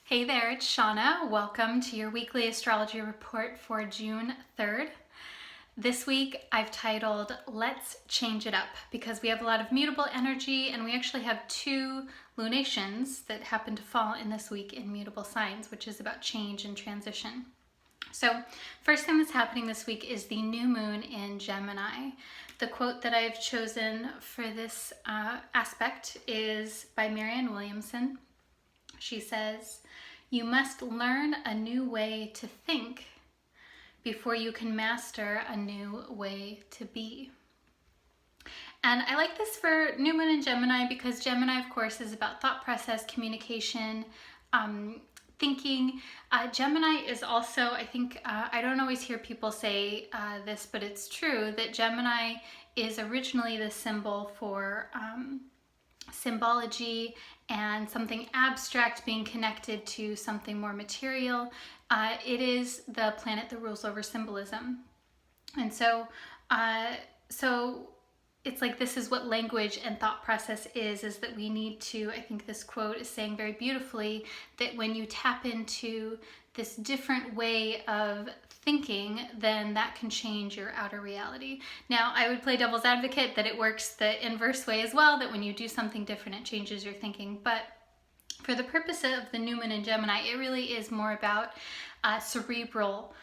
Hey there, it's Shauna. Welcome to your weekly astrology report for June 3rd. This week I've titled Let's Change It Up because we have a lot of mutable energy and we actually have two lunations that happen to fall in this week in mutable signs, which is about change and transition. So first thing that's happening this week is the new moon in Gemini. The quote that I've chosen for this aspect is by Marianne Williamson. She says, "You must learn a new way to think before you can master a new way to be." And I like this for new moon in Gemini because Gemini, of course, is about thought process, communication, thinking. Gemini is also, I think, I don't always hear people say this, but it's true that Gemini is originally the symbol for symbology and something abstract being connected to something more material. It is the planet that rules over symbolism. And so it's like this is what language and thought process is that we need to, I think this quote is saying very beautifully that when you tap into this different way of thinking, then that can change your outer reality. Now, I would play devil's advocate that it works the inverse way as well, that when you do something different, it changes your thinking. But for the purpose of the new moon in Gemini, it really is more about cerebral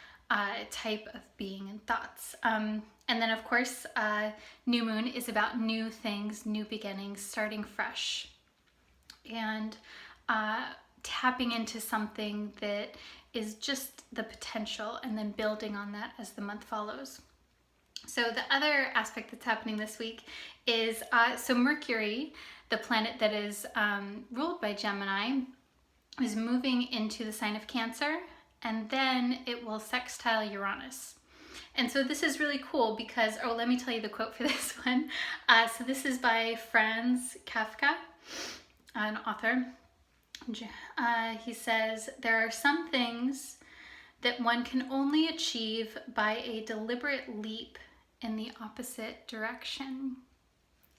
type of being and thoughts. And then, of course, new moon is about new things, new beginnings, starting fresh, and tapping into something that is just the potential and then building on that as the month follows. So the other aspect that's happening this week is, so Mercury, the planet that is ruled by Gemini, is moving into the sign of Cancer, and then it will sextile Uranus. And so this is really cool because, let me tell you the quote for this one. So this is by Franz Kafka, an author. He says, "There are some things that one can only achieve by a deliberate leap in the opposite direction."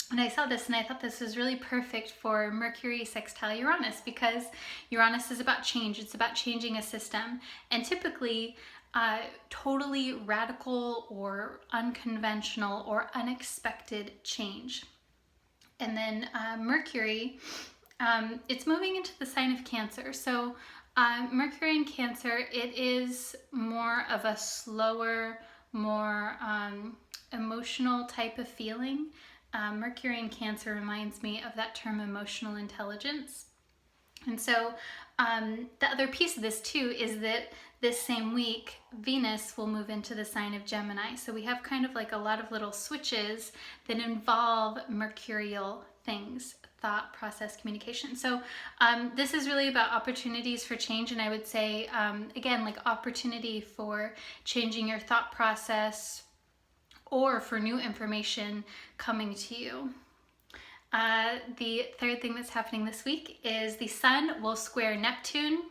And I saw this and I thought this was really perfect for Mercury sextile Uranus because Uranus is about change. It's about changing a system. And typically, totally radical or unconventional or unexpected change. And then Mercury, it's moving into the sign of Cancer. So Mercury in Cancer, it is more of a slower, more emotional type of feeling. Mercury in Cancer reminds me of that term emotional intelligence. And so the other piece of this too is that this same week, Venus will move into the sign of Gemini. So we have kind of like a lot of little switches that involve mercurial things, thought, process, communication. So this is really about opportunities for change. And I would say, again, like opportunity for changing your thought process or for new information coming to you. The third thing that's happening this week is the Sun will square Neptune.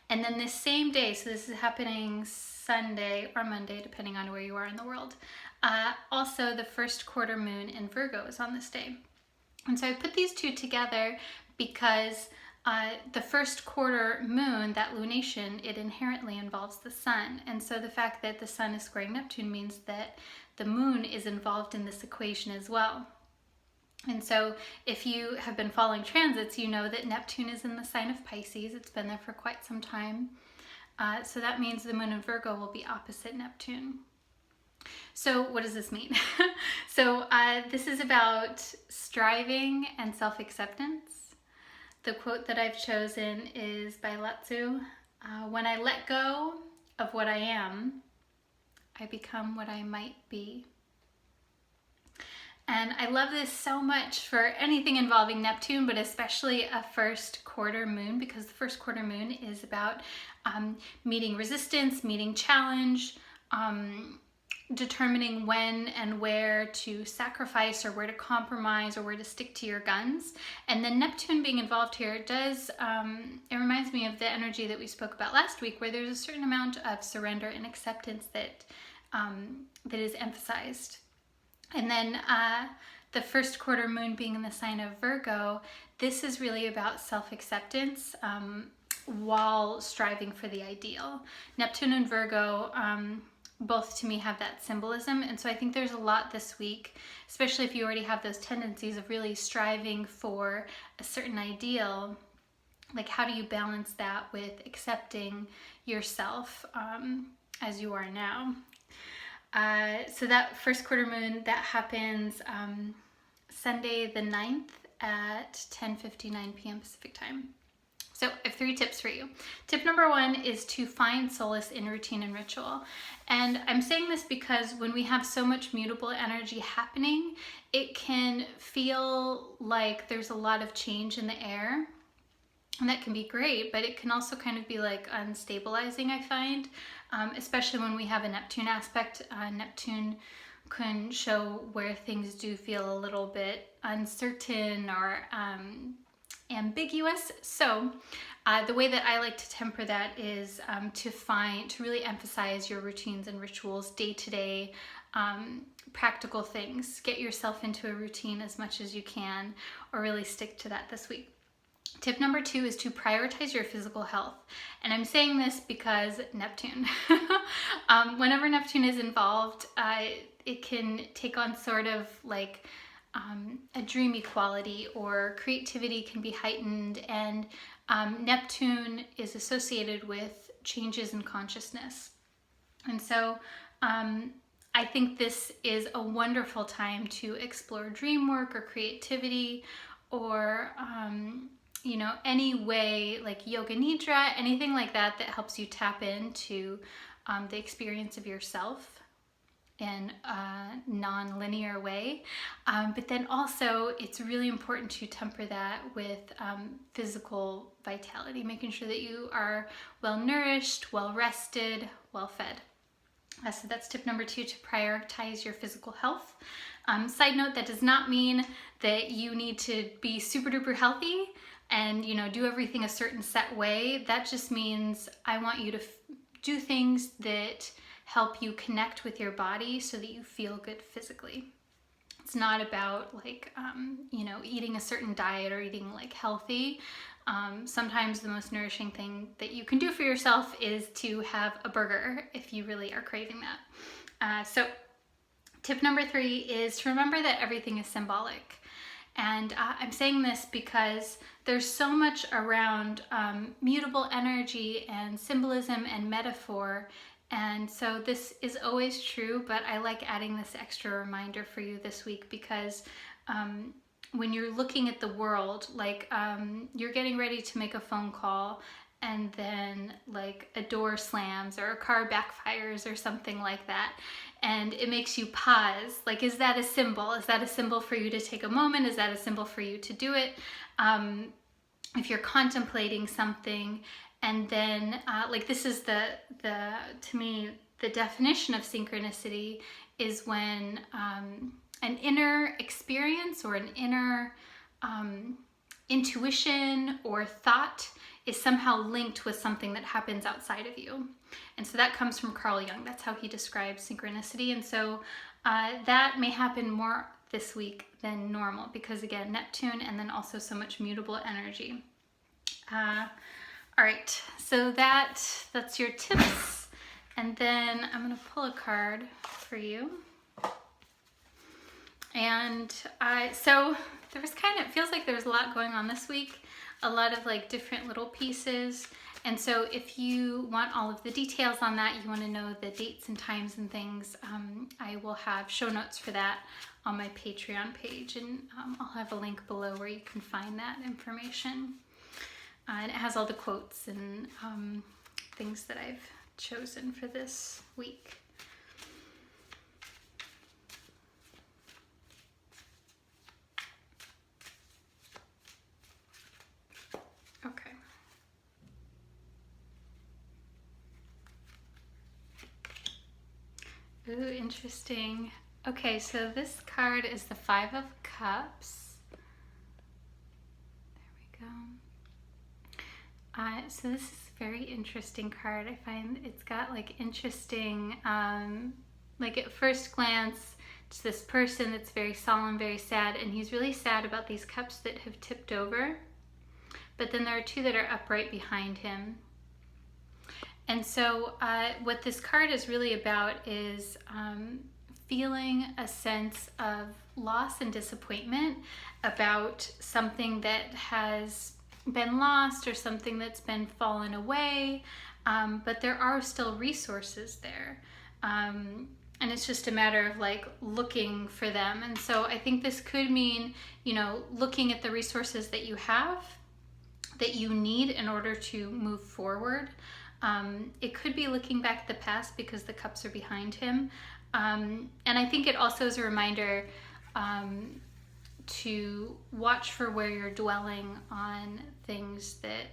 And then this same day, so this is happening Sunday or Monday, depending on where you are in the world. Also, the first quarter moon in Virgo is on this day. And so I put these two together because the first quarter moon, that lunation, it inherently involves the Sun. And so the fact that the Sun is squaring Neptune means that the moon is involved in this equation as well. And so if you have been following transits, you know that Neptune is in the sign of Pisces. It's been there for quite some time. So that means the moon in Virgo will be opposite Neptune. So what does this mean? So this is about striving and self-acceptance. The quote that I've chosen is by Lao-Tzu. "When I let go of what I am, I become what I might be." And I love this so much for anything involving Neptune, but especially a first quarter moon, because the first quarter moon is about meeting resistance, meeting challenge, determining when and where to sacrifice or where to compromise or where to stick to your guns. And then Neptune being involved here does, it reminds me of the energy that we spoke about last week, where there's a certain amount of surrender and acceptance that is emphasized. And then the first quarter moon being in the sign of Virgo, this is really about self-acceptance. while striving for the ideal. Neptune and Virgo, both to me have that symbolism. And so I think there's a lot this week, especially if you already have those tendencies of really striving for a certain ideal. Like, how do you balance that with accepting yourself as you are now? So that first quarter moon, that happens Sunday the 9th at 10:59 p.m. Pacific time. So I have 3 tips for you. Tip number 1 is to find solace in routine and ritual. And I'm saying this because when we have so much mutable energy happening, it can feel like there's a lot of change in the air. And that can be great, but it can also kind of be like unstabilizing, I find, especially when we have a Neptune aspect. Neptune can show where things do feel a little bit uncertain or ambiguous. So the way that I like to temper that is to really emphasize your routines and rituals, day-to-day practical things. Get yourself into a routine as much as you can, or really stick to that this week. Tip number 2 is to prioritize your physical health. And I'm saying this because Neptune. Whenever Neptune is involved, it can take on sort of like a dreamy quality, or creativity can be heightened, and Neptune is associated with changes in consciousness. And so I think this is a wonderful time to explore dream work or creativity, or any way, like yoga nidra, anything like that that helps you tap into the experience of yourself in a non-linear way. But then also it's really important to temper that with physical vitality, making sure that you are well nourished, well rested, well fed. So that's tip number 2, to prioritize your physical health. Side note, that does not mean that you need to be super duper healthy and do everything a certain set way. That just means I want you to do things that help you connect with your body so that you feel good physically. It's not about like eating a certain diet or eating like healthy. Sometimes the most nourishing thing that you can do for yourself is to have a burger if you really are craving that. So tip number 3 is to remember that everything is symbolic. And I'm saying this because there's so much around mutable energy and symbolism and metaphor. And so this is always true, but I like adding this extra reminder for you this week because when you're looking at the world, like you're getting ready to make a phone call and then like a door slams or a car backfires or something like that, and it makes you pause. Like, is that a symbol? Is that a symbol for you to take a moment? Is that a symbol for you to do it? If you're contemplating something, and then like this is the to me the definition of synchronicity is when an inner experience or an inner intuition or thought is somehow linked with something that happens outside of you. And so that comes from Carl Jung. That's how he describes synchronicity. And so that may happen more this week than normal because, again, Neptune and then also so much mutable energy. All right, so that's your tips. And then I'm going to pull a card for you. And so there was it feels like there's a lot going on this week, a lot of like different little pieces. And so if you want all of the details on that, you want to know the dates and times and things, I will have show notes for that on my Patreon page, and I'll have a link below where you can find that information. And it has all the quotes and things that I've chosen for this week. Okay. Ooh, interesting. Okay, so this card is the 5 of Cups. There we go. So this is a very interesting card. I find it's got like interesting, like at first glance, it's this person that's very solemn, very sad, and he's really sad about these cups that have tipped over. but then there are two that are upright behind him. And so what this card is really about is feeling a sense of loss and disappointment about something that has been lost or something that's been fallen away, but there are still resources there. And it's just a matter of like looking for them. And so I think this could mean, you know, looking at the resources that you have, that you need in order to move forward. It could be looking back at the past because the cups are behind him. And I think it also is a reminder to watch for where you're dwelling on things that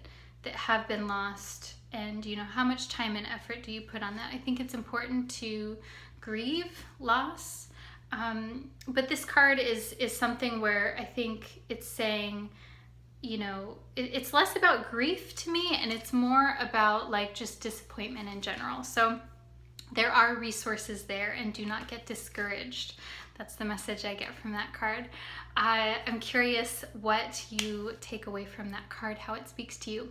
have been lost, and you know, how much time and effort do you put on that. I think it's important to grieve loss, but this card is something where I think it's saying, you know, it's less about grief to me, and it's more about like just disappointment in general. So there are resources there, and do not get discouraged. That's the message I get from that card. I'm curious what you take away from that card, how it speaks to you.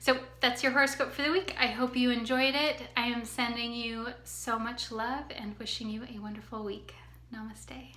So that's your horoscope for the week. I hope you enjoyed it. I am sending you so much love and wishing you a wonderful week. Namaste.